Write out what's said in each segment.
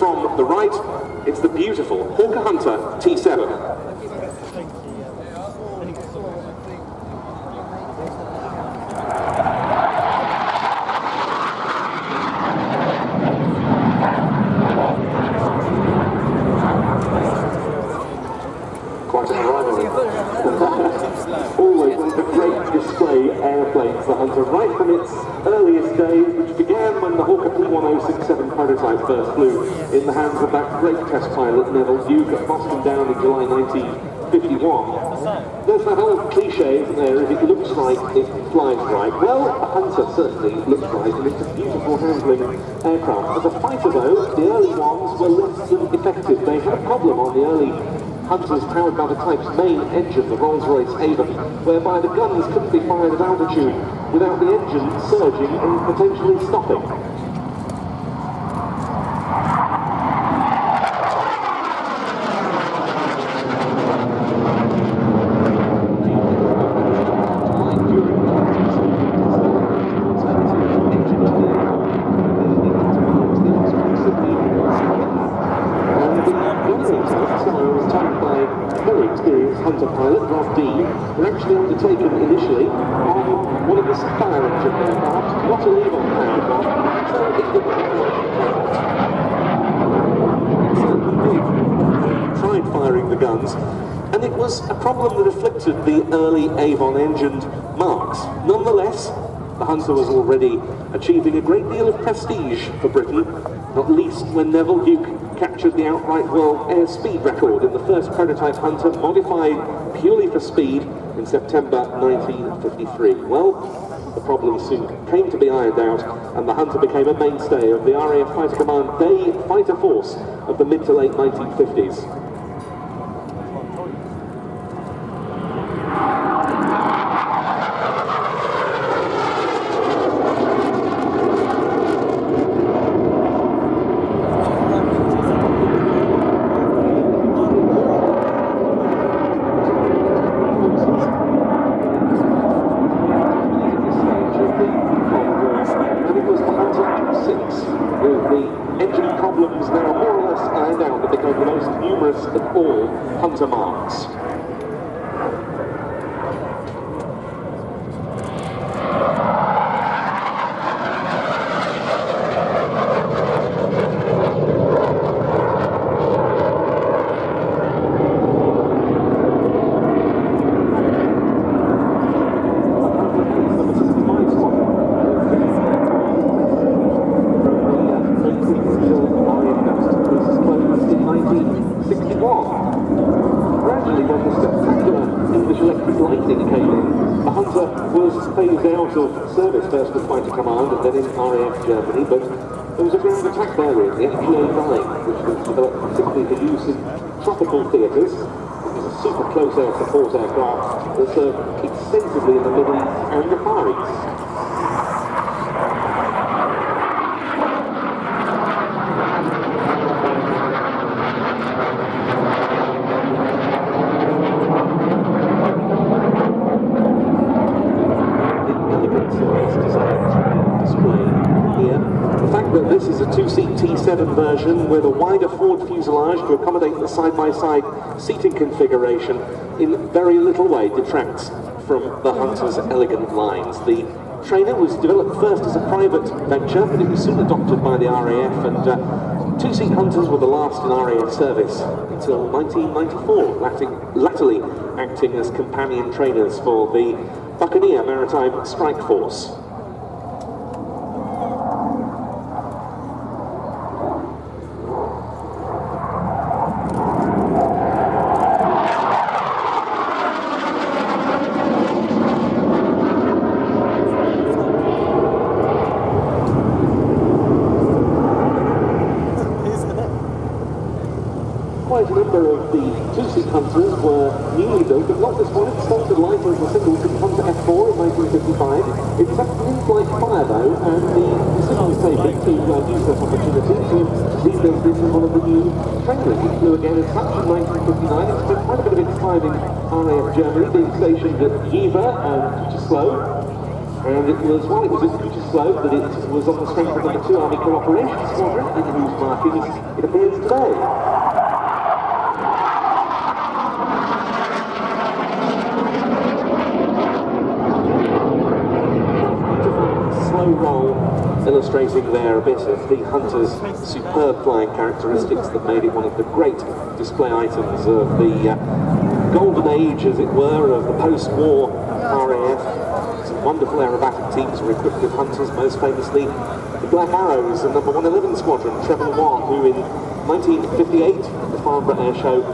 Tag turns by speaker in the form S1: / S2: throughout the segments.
S1: from the right, it's the beautiful Hawker Hunter T7. Quite an arrival. Always one of the great display airplanes, the Hunter, right from its earliest days, which began when the Hawker P1067 prototype first flew in the hands of that great test pilot Neville Duke at Boston Down in July 1951. There's that old cliche, isn't there, if it looks right, it flies right. Well, a Hunter certainly looks right, and it's a beautiful handling aircraft. As a fighter though, the early ones were less than effective. They had a problem on the early Hunters powered by the type's main engine, the Rolls-Royce Avon, whereby the guns couldn't be fired at altitude without the engine surging and potentially stopping. Hunter pilot, Rob D, were actually undertaken initially on one of the fire engine aircraft, not a leave-on powered one, so it tried firing the guns, and it was a problem that afflicted the early Avon-engined Marks. Nonetheless, the Hunter was already achieving a great deal of prestige for Britain, not least when Neville Duke captured the outright world airspeed record in the first prototype Hunter, modified purely for speed in September 1953. Well, the problem soon came to be ironed out, and the Hunter became a mainstay of the RAF Fighter Command Day fighter force of the mid to late 1950s. Hunter Marks. Phased out of service first with Fighter Command and then in RAF Germany, but there was a ground attack variant, the FGA-9, which was developed particularly for use in tropical theatres. It was a super close air support aircraft that served extensively in the Middle East and the Far East. This is a two-seat T7 version with a wider forward fuselage to accommodate the side-by-side seating configuration in very little way detracts from the Hunter's elegant lines. The trainer was developed first as a private venture, but it was soon adopted by the RAF, and two-seat Hunters were the last in RAF service until 1994, latterly acting as companion trainers for the Buccaneer Maritime Strike Force. Quite a number of the two-seat Hunters were newly built, but not this one. It started life as a single-seat Hunter F4 in 1955. It set in-flight fire though, and the decision was taken to use this opportunity to rebuild this in one of the new trainers. It flew again as such in 1959. It spent quite a bit of its time in RAF Germany, being stationed at Yver and Gütersloh. And it was, while it was at duty slope, that it was on the strength of the 2 Army Cooperation Squadron, in whose markings it appears today. Slow roll, illustrating there a bit of the Hunter's superb flying characteristics that made it one of the great display items of the golden age, as it were, of the post-war RAF. Some wonderful aerobatic teams were equipped with Hunters, most famously the Black Arrows and number 111 Squadron, Treble 1, who in 1958 at the Farnborough Airshow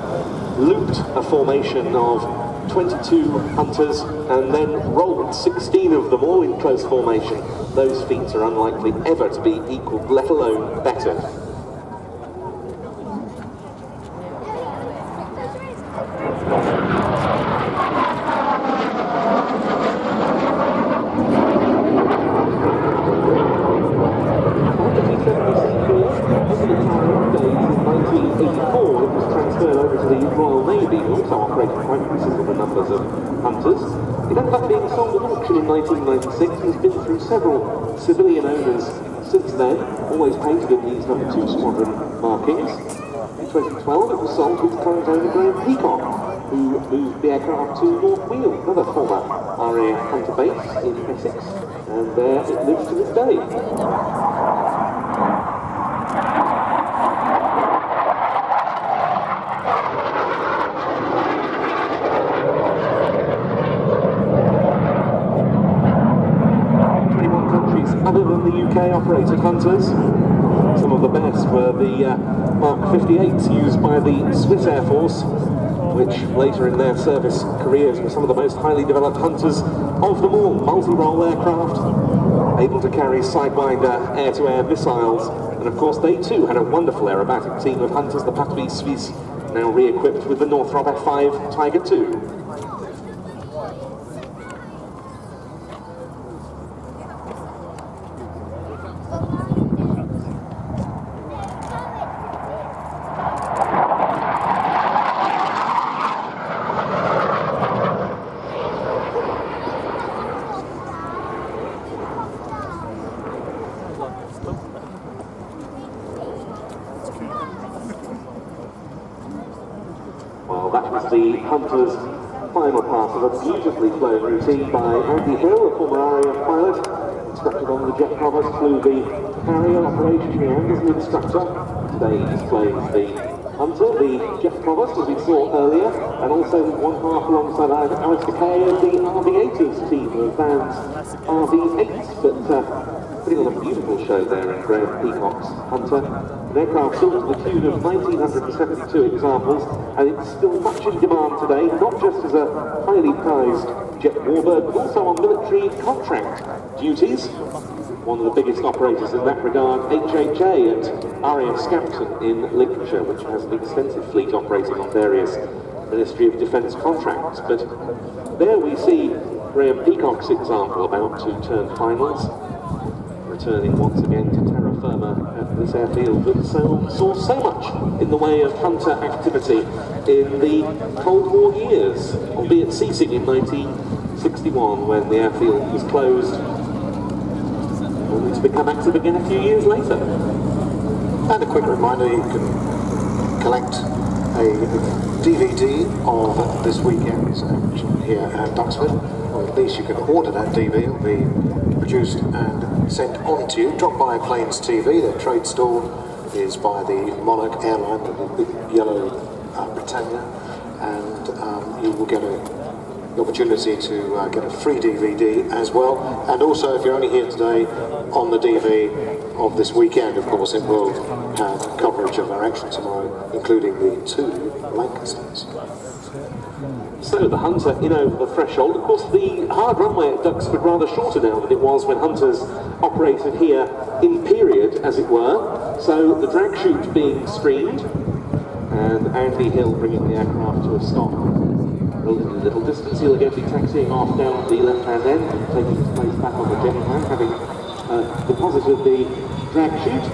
S1: looped a formation of 22 Hunters and then rolled 16 of them all in close formation. Those feats are unlikely ever to be equalled, let alone bettered. It ended up being sold at auction in 1996 and has been through several civilian owners since then, always painted in these number 2 Squadron markings. In 2012 it was sold to its current owner Graham Peacock, who moved the aircraft to North Wheal, another former RAF Hunter base in Essex, and there it lives to this day. Other than the UK operated Hunters, some of the best were the Mark 58s used by the Swiss Air Force, which later in their service careers were some of the most highly developed Hunters of them all. Multi-role aircraft, able to carry Sidewinder air-to-air missiles, and of course they too had a wonderful aerobatic team of Hunters, the Patrouille Suisse, now re-equipped with the Northrop F5 Tiger II. Well, that was the Hunter's final part of a beautifully flown routine by Andy Hill, a former RAF pilot, instructed on the jet provost, flew the carrier operationally and as an instructor. Today he displays the Hunter, the jet provost, as we saw earlier, and also one half alongside Alistair Kay of the RV8's team of Van's RV8s, but putting on a beautiful show there in Graham Peacock's Hunter. An aircraft built to the tune of 1,972 examples, and it's still much in demand today, not just as a highly prized jet warbird, but also on military contract duties. One of the biggest operators in that regard, HHA at RAF Scampton in Lincolnshire, which has an extensive fleet operating on various Ministry of Defence contracts. But there we see Graham Peacock's example about to turn finals, returning once again to terra firma at this airfield that saw so much in the way of Hunter activity in the Cold War years, albeit ceasing in 1961 when the airfield was closed, only to become active again a few years later.
S2: And a quick reminder, you can collect a DVD of this weekend's action here at Duxford, or at least you can order that DVD. It'll be produced and sent on to you. Drop by Plains TV, their trade store is by the Monarch airline, the big yellow Britannia, and you will get the opportunity to get a free DVD as well. And also, if you're only here today on the DV of this weekend, of course, it will have coverage of our action tomorrow, including the 2 Lancasters.
S1: So the Hunter in over the threshold. Of course, the hard runway at Duxford rather shorter now than it was when Hunters operated here in period, as it were. So the drag chute being screened, and Andy Hill bringing the aircraft to a stop. A little distance, he'll again be taxiing off down the left-hand end and taking his place back on the jet plan, having deposited the drag chute,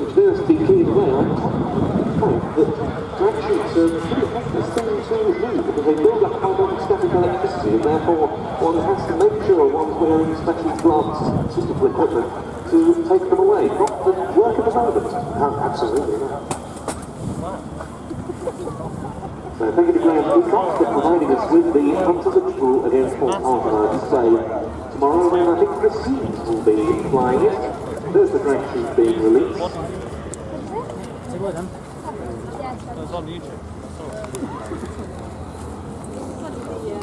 S1: which there to be cleared away. I'm confident that drag chutes are pretty hopeless thing to move because they build up carbonic stuff electricity, and therefore one has to make sure one's wearing special gloves, suitable equipment to take them away. Not the work at the moment. Absolutely not. So thank you to Graham Peacock for providing us with the unpredictable against Port Arthur display tomorrow, when I think Chris Seams will be flying it. There's the drag sheet being released.
S3: It's on YouTube.